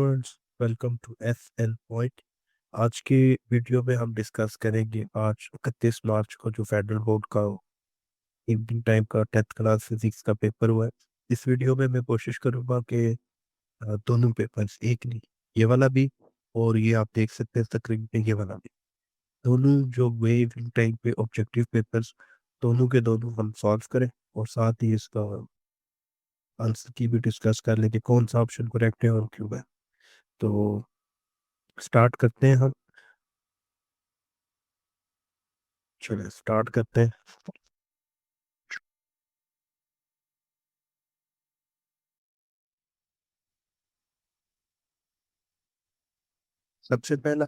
Students, welcome to F L point. आज के video में हम डिस्कस करेंगे आज 31 मार्च को जो फेडरल बोर्ड का इवनिंग टाइम का 10th क्लास फिजिक्स का पेपर हुआ है। इस वीडियो में मैं कोशिश करूंगा कि दोनों पेपर्स, एक नहीं, ये वाला भी और ये आप देख सकते हैं स्क्रीन पे, ये वाला भी, दोनों जो हुए इवनिंग टाइम पे ऑब्जेक्टिव पेपर्स, दोनों के दोनों हम सॉल्व करें और साथ ही इसका आंसर की भी डिस्कस कर लेंगे कौन सा ऑप्शन करेक्ट है और क्यों है। तो स्टार्ट करते हैं हम। चलिए स्टार्ट करते हैं। सबसे पहला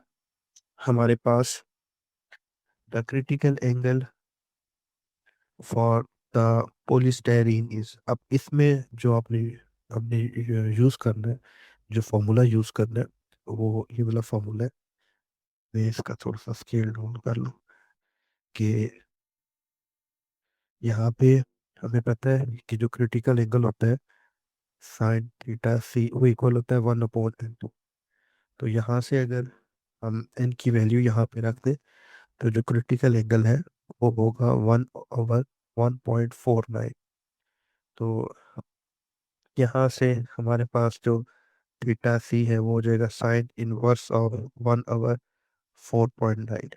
हमारे पास the critical angle for the polystyrene is. अब इसमें जो आपने हमने यूज करना है, जो फॉर्मूला यूज करना है, वो ये वाला फॉर्मूला है। मैं इसका थोड़ा सा स्केल डाउन कर लूँ कि यहाँ पे हमें पता है कि जो क्रिटिकल एंगल होता है साइन थीटा सी, वो इक्वल होता है 1/n। तो यहाँ से अगर हम n की वैल्यू यहाँ पे रख दें तो जो क्रिटिकल एंगल है वो होगा 1/1.49। तो यहाँ से हमारे पास जो थीटा सी है वो हो जाएगा साइन इनवर्स ऑफ 1/4.9,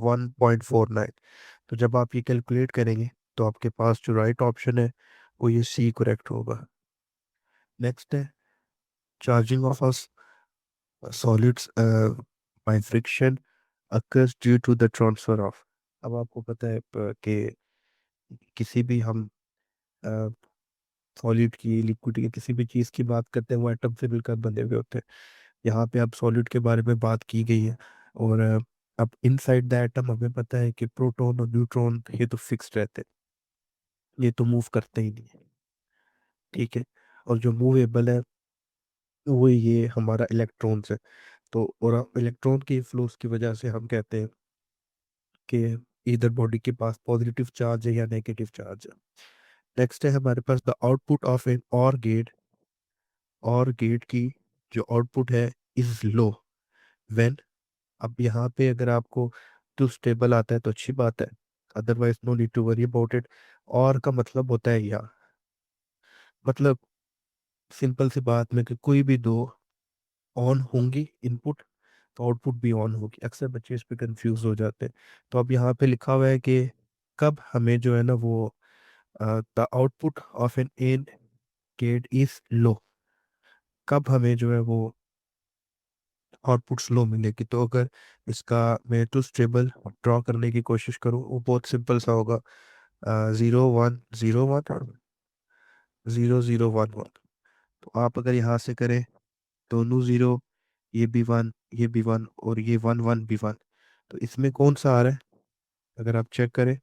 1.49। तो जब आप ये कैलकुलेट करेंगे तो आपके पास जो राइट ऑप्शन है वो ये सी करेक्ट होगा। नेक्स्ट है charging of solids by friction occurs due to the transfer of। अब आपको पता है कि किसी भी हम सॉलिड की, लिक्विड की, किसी भी चीज़ की बात करते हैं वो एटम से मिलकर बने हुए होते हैं। यहाँ पे अब सॉलिड के बारे में बात की गई है और अब इनसाइड द एटम हमें पता है कि प्रोटॉन और न्यूट्रॉन ये तो फिक्स्ड रहते हैं, ये तो मूव करते ही नहीं है। ठीक है। और जो मूवेबल है वो ये हमारा इलेक्ट्रॉन्स है। तो और इलेक्ट्रॉन के फ्लोस की वजह से हम कहते हैं कि इधर बॉडी के पास पॉजिटिव चार्ज है या नेगेटिव चार्ज है। नेक्स्ट है हमारे पास द आउटपुट ऑफ एन और गेट, और गेट की जो आउटपुट है इज लो व्हेन। अब यहाँ पे अगर आपको टू स्टेबल आता है तो अच्छी बात है, otherwise no need to worry about it. और का मतलब होता है या, मतलब सिंपल सी बात में कि कोई भी दो ऑन होंगी इनपुट तो आउटपुट भी ऑन होगी। अक्सर बच्चे इस पे कंफ्यूज हो जाते हैं। तो अब यहाँ पे लिखा हुआ है कि कब हमें जो है ना वो the output of an AND gate is low, कब हमें जो है वो आउटपुट स्लो मिलेगी। तो अगर इसका मैं टू स्टेबल ड्रॉ करने की कोशिश करूँ वो बहुत सिंपल सा होगा, 0 1 0 1 0 0 1 1। तो आप अगर यहाँ से करें दोनों जीरो, ये भी वन, ये भी वन और ये वन वन भी वन, तो इसमें कौन सा आ रहा है अगर आप चेक करें।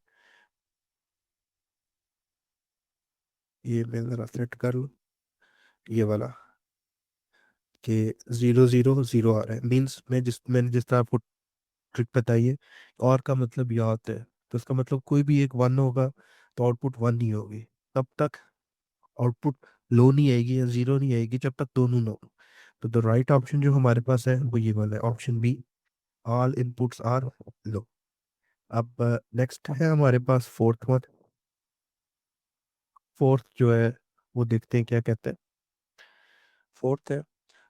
ये मैं जरा सेट कर लूँ, ये वाला कि 0 0 0 आ रहा है। मीन्स मैंने जिस तरह आपको ट्रिक बताई है, और का मतलब यह होता है, तो इसका मतलब कोई भी एक वन होगा तो आउटपुट वन नहीं होगी, तब तक आउटपुट लो नहीं आएगी या जीरो नहीं आएगी जब तक दोनों लो। तो द राइट ऑप्शन जो हमारे पास है वो ये वाला है, option B, all inputs are low. अब नेक्स्ट है हमारे पास फोर्थ वन। फोर्थ जो है वो देखते हैं क्या कहते हैं। फोर्थ है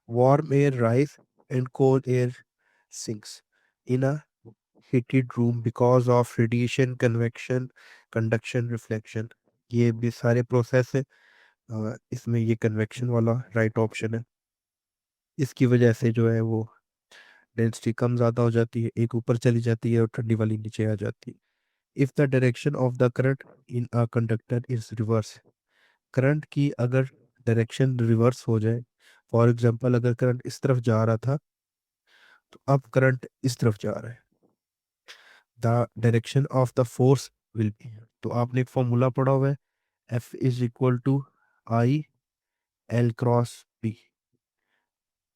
warm air rise and cold air sinks in a heated room because of radiation, convection, conduction, reflection। ये भी सारे प्रोसेस है। इसमें ये कन्वेक्शन वाला राइट ऑप्शन है। इसकी वजह से जो है वो डेंसिटी कम ज़्यादा हो जाती है, एक ऊपर चली जाती है और ठंडी वाली नीचे आ जाती है। If the direction of the current in a conductor is reverse, current की अगर डायरेक्शन रिवर्स हो जाए, फॉर एग्जांपल अगर करंट इस तरफ जा रहा था तो अब करंट इस तरफ जा रहा है, the direction of the force will be. तो आपने एक फॉर्मूला पढ़ा हुआ है, F is equal to I L cross B.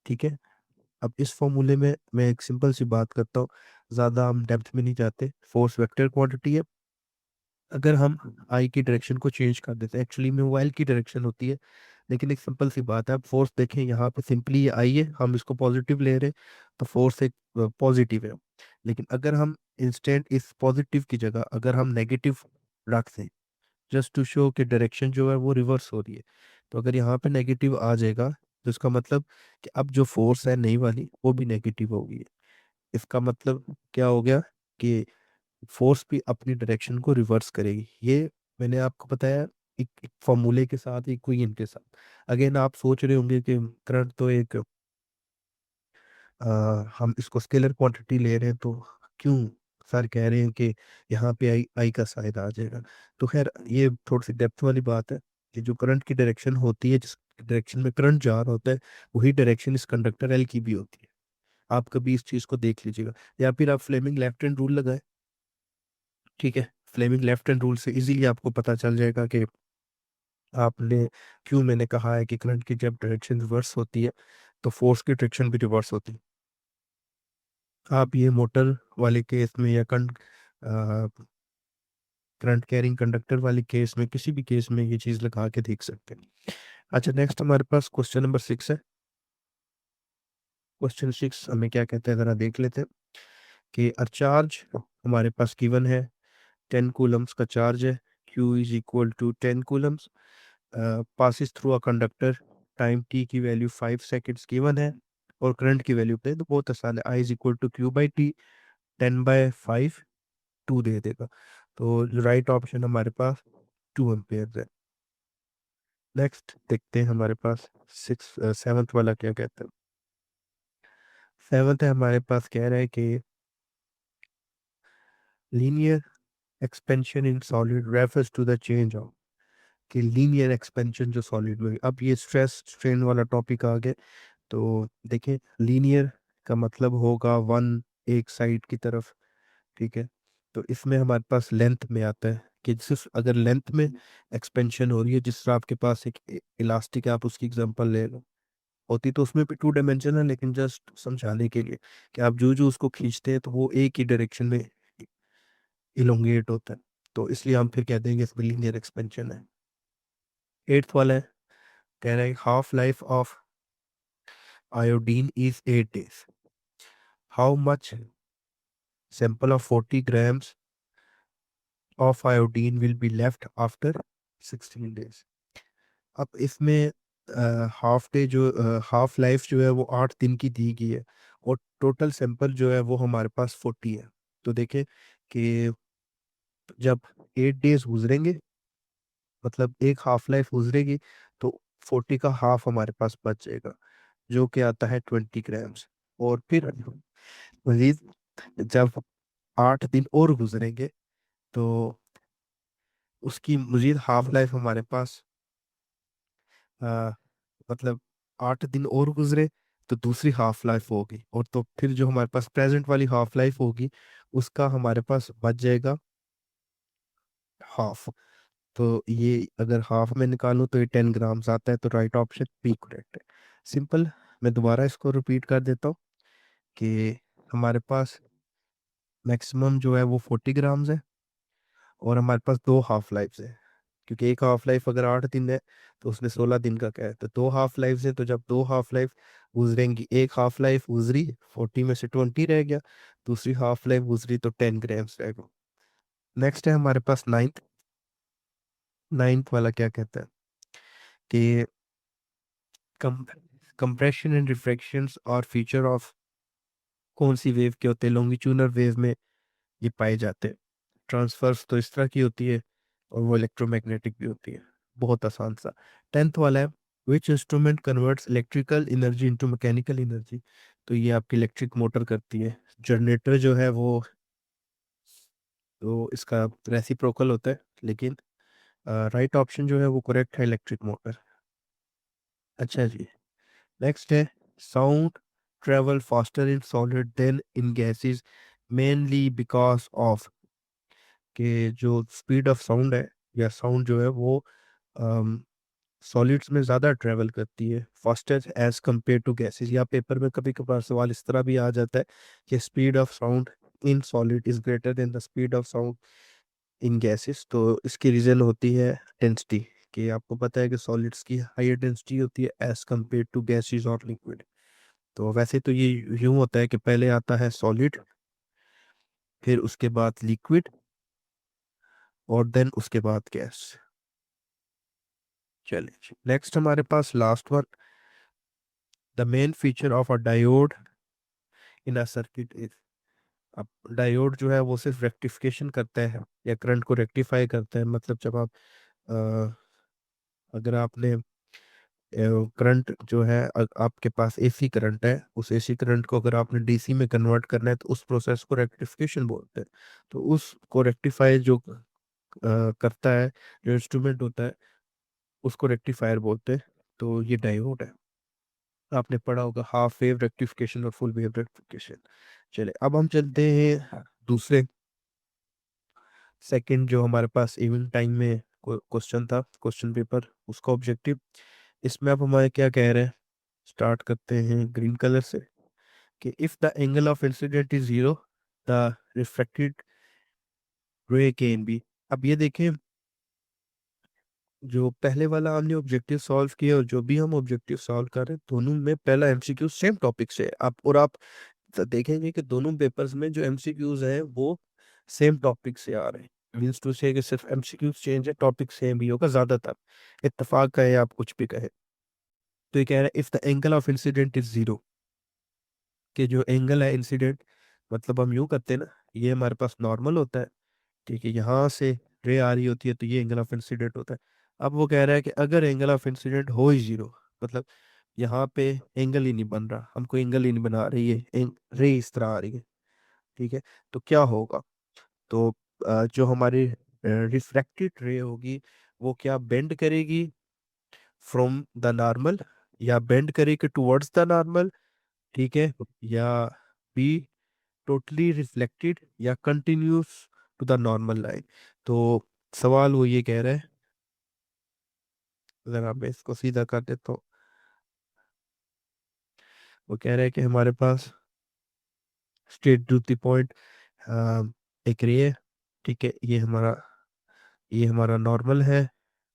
ठीक है। अब इस फॉर्मूले में मैं एक सिंपल सी बात करता हूँ, ज़्यादा हम डेप्थ में नहीं जाते। फोर्स वेक्टर क्वांटिटी है, अगर हम आई की डायरेक्शन को चेंज कर देते हैं, एक्चुअली में वो एल की डायरेक्शन होती है, लेकिन एक सिंपल सी बात है, आप फोर्स देखें यहाँ पे, सिंपली ये आई है, हम इसको पॉजिटिव ले रहे हैं, तो फोर्स एक पॉजिटिव है। लेकिन अगर हम इंस्टेंट इस पॉजिटिव की जगह अगर हम नेगेटिव रख दें, जस्ट टू शो कि डायरेक्शन जो है वो रिवर्स हो रही है, तो अगर यहाँ पे नेगेटिव आ जाएगा, तो इसका मतलब कि अब जो फोर्स है नई वाली वो भी नेगेटिव होगी। इसका मतलब क्या हो गया कि फोर्स भी अपनी डायरेक्शन को रिवर्स करेगी। ये मैंने आपको बताया एक फॉर्मूले के साथ, इक्वेशन के साथ। अगेन आप सोच रहे होंगे कि करंट तो एक हम इसको स्केलर क्वांटिटी ले रहे हैं, तो क्यों सर कह रहे हैं कि यहाँ पे आई आई का साइन आ जाएगा। तो खैर ये थोड़ी सी डेप्थ वाली बात है कि जो करंट की डायरेक्शन होती है, जिस डायरेक्शन में करंट जा रहा होता है, वही डायरेक्शन इस कंडक्टर एल की भी होती है। आप कभी इस चीज को देख लीजिएगा, या फिर आप फ्लेमिंग लेफ्ट हैंड रूल लगाए। ठीक है, फ्लेमिंग लेफ्ट हैंड रूल से इजीली आपको पता चल जाएगा कि आपने क्यों मैंने कहा है कि करंट की जब डायरेक्शन रिवर्स होती है, तो फोर्स की डायरेक्शन भी रिवर्स होती है। आप ये मोटर वाले केस में या करंट कैरिंग कंडक्टर वाले केस में, किसी भी केस में ये चीज लगा के देख सकते हैं। अच्छा, नेक्स्ट हमारे पास क्वेश्चन नंबर 6 है। क्वेश्चन 6 हमें क्या कहते हैं, जरा देख लेते हैं कि अ चार्ज हमारे पास गिवन है, 10 कूलम्स का चार्ज है, Q is equal to 10 coulombs, passes through a conductor, time T की वैल्यू 5 सेकेंड्स गिवन है, और करंट की वैल्यू पे तो बहुत आसान है, I is equal to Q by T, 10/5, 2 दे देगा। तो राइट ऑप्शन हमारे पास 2 एम्पेयर है। नेक्स्ट देखते हैं हमारे पास सेवन्थ वाला क्या कहता है। सेवन्थ है हमारे पास, कह रहा है कि linear expansion in solid refers to the change of, कि लीनियर एक्सपेंशन जो सॉलिड में, अब ये स्ट्रेस स्ट्रेन वाला टॉपिक आ गया। तो देखिए, लीनियर का मतलब होगा वन, एक साइड की तरफ। ठीक है, तो इसमें हमारे पास लेंथ में आता है कि सिर्फ अगर लेंथ में एक्सपेंशन हो रही है, जिस तरह आपके पास एक इलास्टिक है, आप उसकी एग्जांपल ले लो, होती तो उसमें भी 2 डायमेंशन है, लेकिन जस्ट समझाने के लिए कि आप जो जो उसको खींचते हैं तो वो एक ही डायरेक्शन में इलोंगेट होता है, तो इसलिए हम फिर कहते हैं कि इसमें लीनियर एक्सपेंशन है। एट्थ वाला है, कह रहा है half life of iodine is 8 days, how much sample of 40 grams of iodine will be left after 16 days। अब इसमें हाफ डे जो हाफ लाइफ जो है वो 8 दिन की दी गई है, और टोटल सैंपल जो है वो हमारे पास 40 है। तो देखें कि जब 8 डेज गुजरेंगे, मतलब एक हाफ लाइफ गुजरेगी, तो 40 का हाफ हमारे पास बच जाएगा, जो कि आता है 20 ग्राम्स। और फिर मजीद जब 8 दिन और गुजरेंगे, तो उसकी मजीद हाफ लाइफ हमारे पास आ, मतलब 8 दिन और गुजरे, तो दूसरी हाफ लाइफ होगी, और तो फिर जो हमारे पास प्रेजेंट वाली हाफ लाइफ होगी, उसका हमारे पास बच जाएगा हाफ। तो ये अगर हाफ में निकालूं तो ये 10 ग्राम्स आता है, तो राइट ऑप्शन बी करेक्ट है। सिंपल। मैं दोबारा इसको रिपीट कर देता हूँ कि हमारे पास मैक्सिमम जो है वो 40 ग्राम्स है, और हमारे पास दो हाफ लाइफ्स है, क्योंकि एक हाफ लाइफ अगर 8 दिन है, तो उसने 16 दिन का क्या है, तो दो हाफ लाइफ है। तो जब दो हाफ लाइफ गुजरेंगी, एक हाफ लाइफ गुजरी, 40 में से 20 रह गया, दूसरी हाफ लाइफ गुजरी तो 10 ग्राम्स रह गया। नेक्स्ट है हमारे पास नाइन्थ। नाइन्थ वाला क्या कहता है कि कंप्रेशन एंड रिफ्रैक्शन और फीचर ऑफ कौन सी वेव के होते हैं, लॉन्गिट्यूडनल वेव में ये पाए जाते हैं। ट्रांसफर्स तो इस तरह की होती है, और वो इलेक्ट्रोमैग्नेटिक भी होती है। बहुत आसान सा। टेंथ वाला है, which instrument converts electrical energy into mechanical energy. तो ये आपकी इलेक्ट्रिक मोटर करती है। जनरेटर जो है वो, तो इसका रेसिप्रोकल होता है, लेकिन राइट ऑप्शन जो है वो करेक्ट है, इलेक्ट्रिक मोटर। अच्छा जी, नेक्स्ट है, sound travel faster in solid than in gases mainly because of, कि जो स्पीड ऑफ साउंड है, या साउंड जो है वो सॉलिड्स में ज़्यादा ट्रेवल करती है faster as compare to gases. या पेपर में कभी कभार सवाल इस तरह भी आ जाता है कि speed of sound in solid is greater than the speed of sound in gases. तो इसकी रीज़न होती है डेंसिटी, कि आपको पता है कि सॉलिड्स की हायर डेंसिटी होती है एज कम्पेयर टू गैसेस और लिक्विड। तो वैसे तो ये यूं होता है कि पहले आता है सॉलिड, फिर उसके बाद लिक्विड, और देन उसके बाद गैस। चलिए नेक्स्ट हमारे पास last one, the main feature of a diode in a circuit is. अब डायोड जो है वो सिर्फ रेक्टिफिकेशन करता है या करंट को रेक्टिफाई करता है। मतलब जब आप अगर आपने करंट जो है आपके पास एसी करंट है, उस एसी करंट को अगर आपने डीसी में कन्वर्ट करना है तो उस प्रोसेस को रेक्टिफिकेशन बोलते हैं। तो उसको रेक्टिफाई जो करता है, जो इंस्ट्रूमेंट होता है, उसको रेक्टिफायर बोलते हैं। तो ये डायोड है। आपने पढ़ा होगा हाफ वेव रेक्टिफिकेशन और फुल वेव रेक्टिफिकेशन। चले अब हम चलते हैं दूसरे, सेकंड जो हमारे पास इवनिंग टाइम में क्वेश्चन था, क्वेश्चन पेपर, उसका ऑब्जेक्टिव। इसमें अब हमारे क्या कह रहे हैं, स्टार्ट करते हैं ग्रीन कलर से, कि if the angle of incident is zero, the reflected ray can be. अब ये देखें, जो पहले वाला हमने ऑब्जेक्टिव सॉल्व किया और जो भी हम ऑब्जेक्टिव सॉल्व कर रहे हैं, दोनों में पहला एमसीक्यू सेम टॉपिक से है। आप तो देखेंगे कि दोनों पेपर्स में जो एमसीक्यूज हैं वो सेम टॉपिक से आ रहे हैं। मीन्स टू से कि सिर्फ एमसीक्यूज चेंज है, टॉपिक सेम ही होगा ज्यादातर। इत्तेफाक कहे आप कुछ भी कहे। तो ये कह रहा है if the angle of incident is zero, कि जो एंगल है इंसिडेंट, मतलब हम यूं करते हैं ना, ये हमारे पास नॉर्मल होता है, ठीक है, यहाँ से रे आ रही होती है तो ये एंगल ऑफ इंसिडेंट होता है। अब वो कह रहा है कि अगर एंगल ऑफ इंसिडेंट हो ही जीरो, मतलब यहाँ पे एंगल ही नहीं बन रहा, हमको एंगल ही नहीं बना रही है, रे इस तरह आ रही है, ठीक है, तो क्या होगा। तो जो हमारी रिफ्रैक्टेड रे होगी वो क्या बेंड करेगी फ्रॉम द नॉर्मल, या बेंड करेगी टुवर्ड्स द नॉर्मल, ठीक है, या बी टोटली रिफ्लेक्टेड, या continues to the normal line. तो सवाल वो ये कह रहा है, अगर मैं इसको सीधा कर देता हूँ, वो कह रहा है कि हमारे पास स्ट्रेट टू द पॉइंट एक रे है, ठीक है, ये हमारा नॉर्मल है,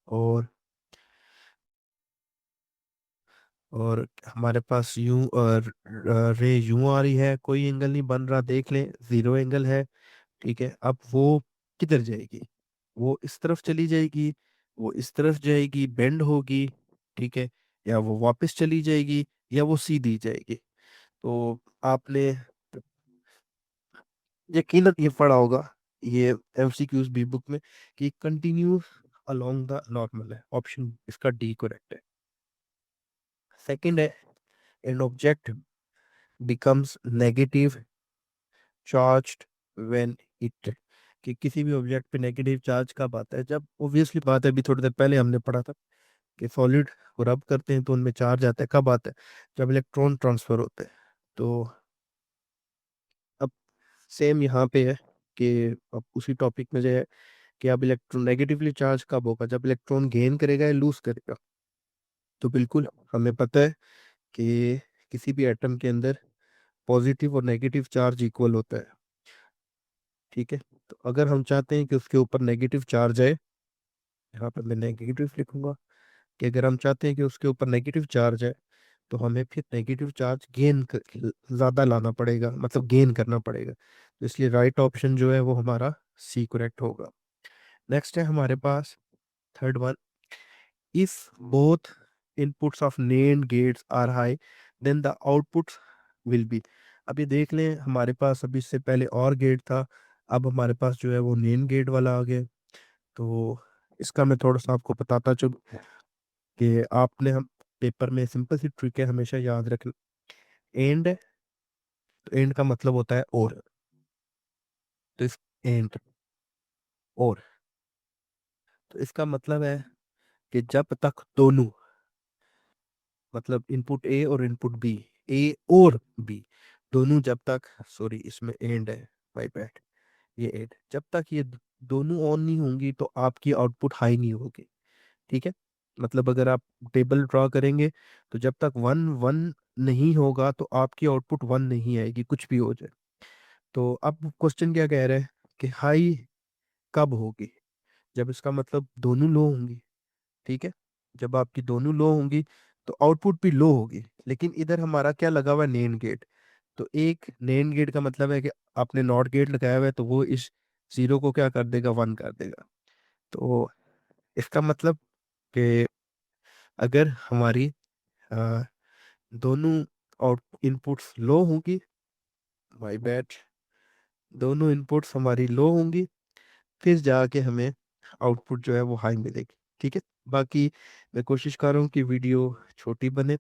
और हमारे पास यूं और रे यूं आ रही है, कोई एंगल नहीं बन रहा, देख लें जीरो एंगल है, ठीक है। अब वो किधर जाएगी, वो इस तरफ चली जाएगी, वो इस तरफ जाएगी, बेंड होगी, ठीक है, या वो वापस चली जाएगी, या वो सीधी जाएगी। तो आपने यकीनन ये पढ़ा होगा, ये एमसीक्यूज भी बुक में, कि कंटिन्यू अलोंग द नॉर्मल है, ऑप्शन इसका डी करेक्ट है। सेकंड है, an object becomes negative charged when it, कि किसी भी ऑब्जेक्ट पे नेगेटिव चार्ज कब आता है, जब ऑब्वियसली बात है, अभी थोड़ी देर पहले हमने पढ़ा था कि सॉलिड को रब करते हैं तो उनमें चार्ज आता है, कब आता है, जब इलेक्ट्रॉन ट्रांसफर होते हैं। तो अब सेम यहाँ पे है कि अब उसी टॉपिक में जो है कि अब इलेक्ट्रॉन नेगेटिवली चार्ज कब होगा, जब इलेक्ट्रॉन गेन करेगा या लूज करेगा। तो बिल्कुल हमें पता है कि किसी भी एटम के अंदर पॉजिटिव और नेगेटिव चार्ज इक्वल होता है, ठीक है। तो अगर हम चाहते हैं कि उसके ऊपर नेगेटिव चार्ज आए, यहाँ पर मैं नेगेटिव लिखूंगा, कि अगर हम चाहते हैं कि उसके ऊपर नेगेटिव चार्ज है तो हमें फिर नेगेटिव चार्ज ज़्यादा लाना पड़ेगा, मतलब गेन करना पड़ेगा। तो इसलिए राइट ऑप्शन जो है वो हमारा सी करेक्ट होगा। नेक्स्ट है हमारे पास third one, if both inputs of named gates are high then the output will be. अब ये देख लें, हमारे पास अभी इससे पहले और गेट था, अब हमारे पास जो है वो नेम गेट वाला आ गया। तो इसका मैं थोड़ा सा आपको बताता चलूँ कि आपने हम पेपर में सिंपल सी ट्रिक है, हमेशा याद रखना। एंड, तो एंड का मतलब होता है और, तो इस एंड और, तो इसका मतलब है कि जब तक दोनों, मतलब इनपुट ए और इनपुट बी, ए और बी दोनों जब तक, सॉरी इसमें एंड है, माय बैड, ये एंड, जब तक ये दोनों ऑन नहीं होंगी तो आपकी आउटपुट हाई नहीं होगी, ठीक है। मतलब अगर आप टेबल ड्रॉ करेंगे तो जब तक वन वन नहीं होगा तो आपकी आउटपुट वन नहीं आएगी, कुछ भी हो जाए। तो अब क्वेश्चन क्या कह रहा है कि हाई कब होगी, जब इसका मतलब दोनों लो होंगी, ठीक है। जब आपकी दोनों लो होंगी तो आउटपुट भी लो होगी, लेकिन इधर हमारा क्या लगा हुआ है, नेन गेट। तो एक नेन गेट का मतलब है कि आपने नॉट गेट लगाया हुआ है, तो वो इस जीरो को क्या कर देगा, वन कर देगा। तो इसका मतलब कि अगर हमारी अ, दोनों आउट इनपुट्स लो होंगी, माय बैड, दोनों इनपुट्स हमारी लो होंगी, फिर जाके हमें आउटपुट जो है वो हाई मिलेगी। ठीक है। बाकी मैं कोशिश कर रहा हूँ कि वीडियो छोटी बने,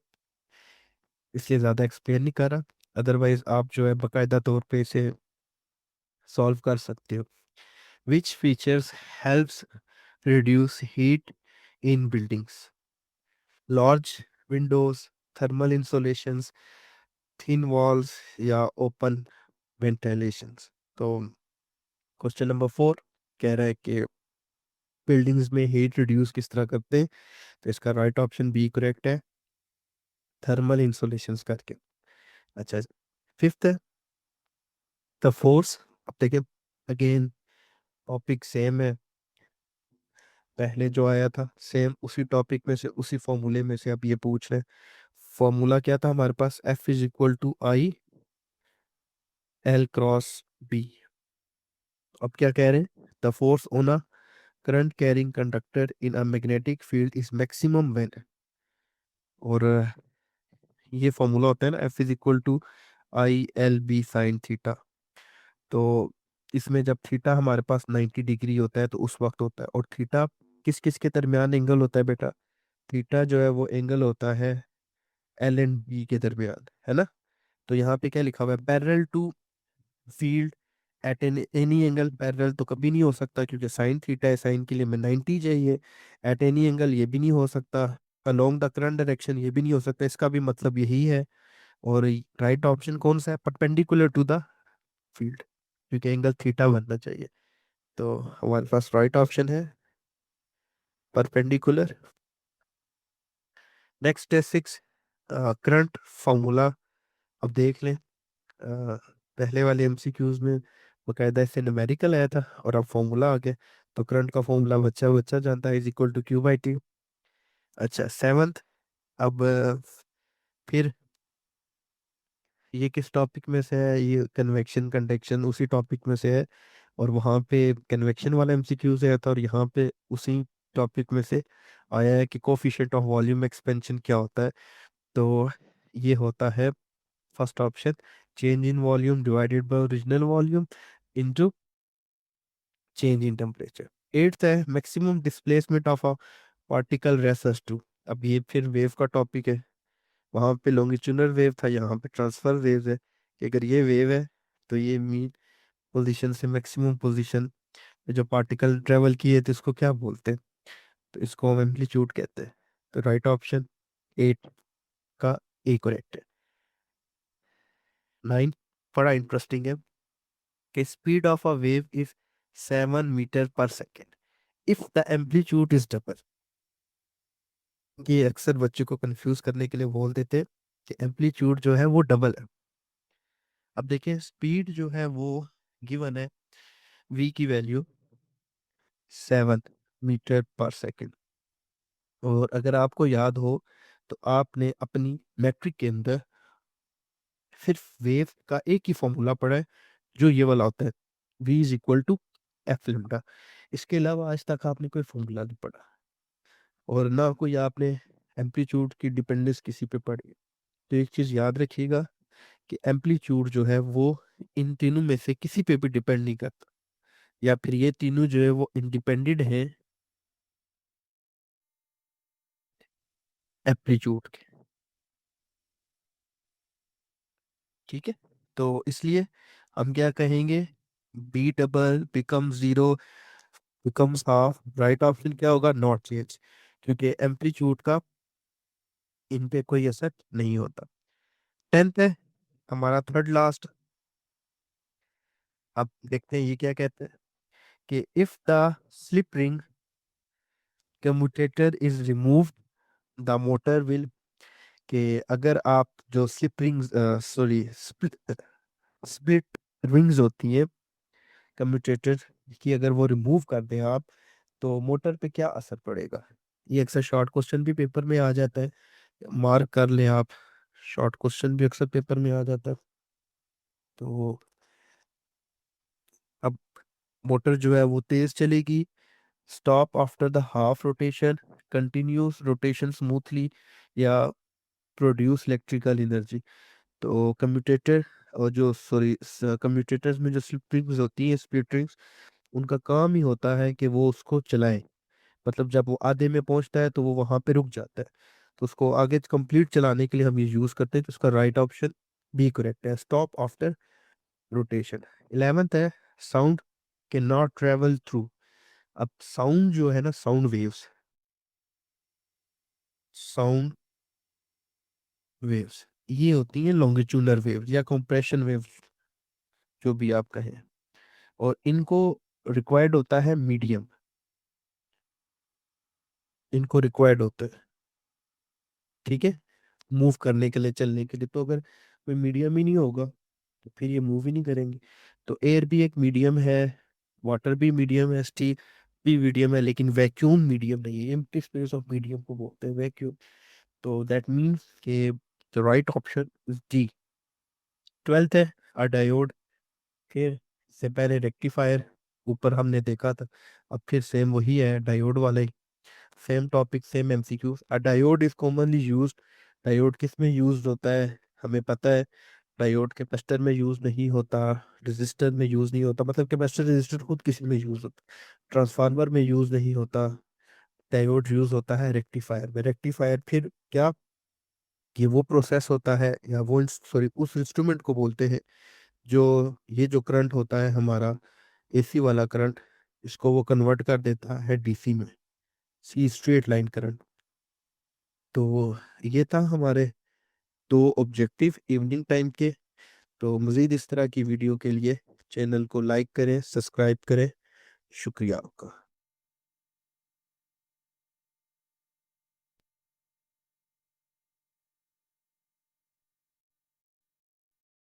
इसलिए ज़्यादा एक्सप्लेन नहीं कर रहा। अदरवाइज आप जो है बाकायदा तौर पे इसे सॉल्व कर सकते हो। Which features helps reduce heat in buildings? Large windows, thermal insulations, thin walls या ओपन वेंटिलेशंस। तो क्वेश्चन नंबर 4 कह रहा है कि बिल्डिंग्स में हीट रिड्यूस किस तरह करते हैं। तो इसका राइट ऑप्शन बी करेक्ट है, थर्मल इंसुलेशंस करके। अच्छा, फिफ्थ है द फोर्स। अब देखिए, अगेन टॉपिक सेम है, पहले जो आया था सेम उसी टॉपिक में से, उसी फॉर्मूले में से अब ये पूछ रहे हैं। फॉर्मूला क्या था हमारे पास, F is equal to I L cross B. अब क्या कह रहे हैं, the force on a current carrying conductor in a magnetic field is maximum when. और ये फॉर्मूला होता है ना, F is equal to I L B sine theta. तो इसमें जब थीटा हमारे पास 90 डिग्री होता है तो उस वक्त होता है, और थीटा किस किस के दरमियान एंगल होता है बेटा, थीटा जो है वो एंगल होता है एल एंड बी के दरमियान, है ना। तो यहाँ पे क्या लिखा हुआ है, parallel to field at any angle. Parallel तो कभी नहीं हो सकता क्योंकि साइन थीटा है, साइन के लिए हमें 90 चाहिए। एट एनी एंगल ये भी नहीं हो सकता, अलोंग द करंट डायरेक्शन ये भी नहीं हो सकता, इसका भी मतलब यही है। और राइट ऑप्शन कौन सा है, परपेंडिकुलर टू द फील्ड, क्योंकि एंगल थीटा बनना चाहिए। तो हमारे पास राइट ऑप्शन है परपेंडिकुलर। नेक्स्ट है 6, करंट फॉर्मूला। अब देख लें, पहले वाले एमसीक्यूज में बकायदा इससे न्यूमेरिकल आया था और अब फॉर्मूला आ गया। तो करंट का फॉर्मूला बच्चा बच्चा जानता है, is equal to Q by T. अच्छा, सेवंथ। अब फिर ये किस टॉपिक में से है, ये कन्वेक्शन कंडक्शन उसी टॉपिक में से है, और वहाँ पे कन्वेक्शन वाला एमसीक्यू से आया था, और यहाँ पे उसी टॉपिक में से आया है कि कोफिशिएंट ऑफ वॉल्यूम एक्सपेंशन क्या होता है। तो ये होता है first option, change in volume divided by original volume into change in temperature. Eighth है maximum displacement of a particle refers to. अब ये फिर वेव का टॉपिक है, वहां पे लॉन्गिट्यूडनल वेव था, यहाँ पे ट्रांसफर वेव है, कि अगर ये वेव है तो ये मीन पोजीशन से मैक्सिमम पोजीशन पे जो पार्टिकल ट्रेवल किए थे इसको क्या बोलते हैं, तो इसको हम एम्पलीट्यूड कहते हैं। तो राइट ऑप्शन 8 का ए करेक्ट है। 9 बड़ा इंटरेस्टिंग है कि speed of a wave is 7 metre पर second if the amplitude is double. ये अक्सर बच्चों को कंफ्यूज करने के लिए बोल देते हैं कि एम्पलीट्यूड जो है वो डबल है। अब देखिए, स्पीड जो है वो गिवन है, वी की वैल्यू 7 मीटर पर सेकेंड। और अगर आपको याद हो तो आपने अपनी मैट्रिक के अंदर सिर्फ वेव का एक ही फॉर्मूला पढ़ा है, जो ये वाला होता है, v is equal to F lambda. इसके अलावा आज तक आपने कोई फॉर्मूला नहीं पढ़ा, और ना कोई आपने एम्पलीट्यूड की डिपेंडेंस किसी पे पढ़ी। तो एक चीज याद रखिएगा कि एम्पलीट्यूड जो है वो इन तीनों में से किसी पे भी डिपेंड नहीं करता, या फिर ये तीनों जो है वो इंडिपेंडेंट है एम्पलीट्यूड के। ठीक है। तो इसलिए हम क्या कहेंगे, B double become zero becomes half. Right option क्या होगा, नॉट चेंज, क्योंकि एम्पलीट्यूड का इन पे कोई असर नहीं होता। 10th है हमारा थर्ड लास्ट। अब देखते हैं ये क्या कहते हैं कि if the slip ring commutator is removed the motor will. कि अगर आप जो slip rings, sorry, split rings होती है कम्यूटेटर की, अगर वो रिमूव कर दें आप, तो मोटर पे क्या असर पड़ेगा। ये अक्सर शॉर्ट क्वेश्चन भी पेपर में आ जाता है, मार्क कर लें आप, शॉर्ट क्वेश्चन भी अक्सर पेपर में आ जाता है। तो अब मोटर जो है वो तेज चलेगी, stop after the half rotation, continuous rotation smoothly, या प्रोड्यूस इलेक्ट्रिकल एनर्जी। तो कम्यूटेटर, और जो सॉरी कम्यूटेटर्स में जो स्लिप रिंग्स होती हैं, स्प्लिट रिंग्स, उनका काम ही होता है कि वो उसको चलाएं। मतलब जब वो आधे में पहुंचता है तो वो वहां पे रुक जाता है, तो उसको आगे कंप्लीट चलाने के लिए हम ये यूज करते हैं। तो उसका राइट ऑप्शन बी करेक्ट है, स्टॉप आफ्टर रोटेशन। 11th है, sound can not travel through. अब साउंड जो है ना, साउंड वेव्स, साउंड वेव्स ये होती हैं लॉन्गिट्यूडनल वेव्स या कंप्रेशन वेव्स, जो भी आप कहें, और इनको रिक्वायर्ड होता है मीडियम, इनको रिक्वायर्ड होता है, ठीक है, मूव करने के लिए, चलने के लिए। तो अगर कोई मीडियम ही नहीं होगा तो फिर ये मूव ही नहीं करेंगे। तो एयर भी एक मीडियम है, वाटर भी मीडियम है, स्टील भी मीडियम है, लेकिन वैक्यूम मीडियम नहीं है। एम्प्टी स्पेस ऑफ मीडियम को बोलते हैं वैक्यूम। तो दैट मीन्स के the right option is D. 12th है, अ डायोड। फिर से पहले रेक्टिफायर ऊपर हमने देखा था, अब फिर सेम वही है, डायोड वाला ही, same topic, same MCQ. A diode is commonly used. Diode किस में यूज्ड होता है, हमें पता है। डायोड कैपेसिटर में यूज नहीं होता, रेजिस्टर में यूज नहीं होता, मतलब कैपेसिटर रेजिस्टर खुद किसी में यूज होता, ट्रांसफार्मर में यूज नहीं होता। डायोड यूज होता है रेक्टिफायर में। रेक्टिफायर फिर क्या, कि वो प्रोसेस होता है, या वो सॉरी उस इंस्ट्रूमेंट को बोलते हैं जो ये जो करंट होता है हमारा एसी वाला करंट, इसको वो कन्वर्ट कर देता है डीसी में, सी स्ट्रेट लाइन करंट। तो ये था हमारे दो ऑब्जेक्टिव इवनिंग टाइम के। तो मज़ीद इस तरह की वीडियो के लिए चैनल को लाइक करें, सब्सक्राइब करें। शुक्रिया आपका।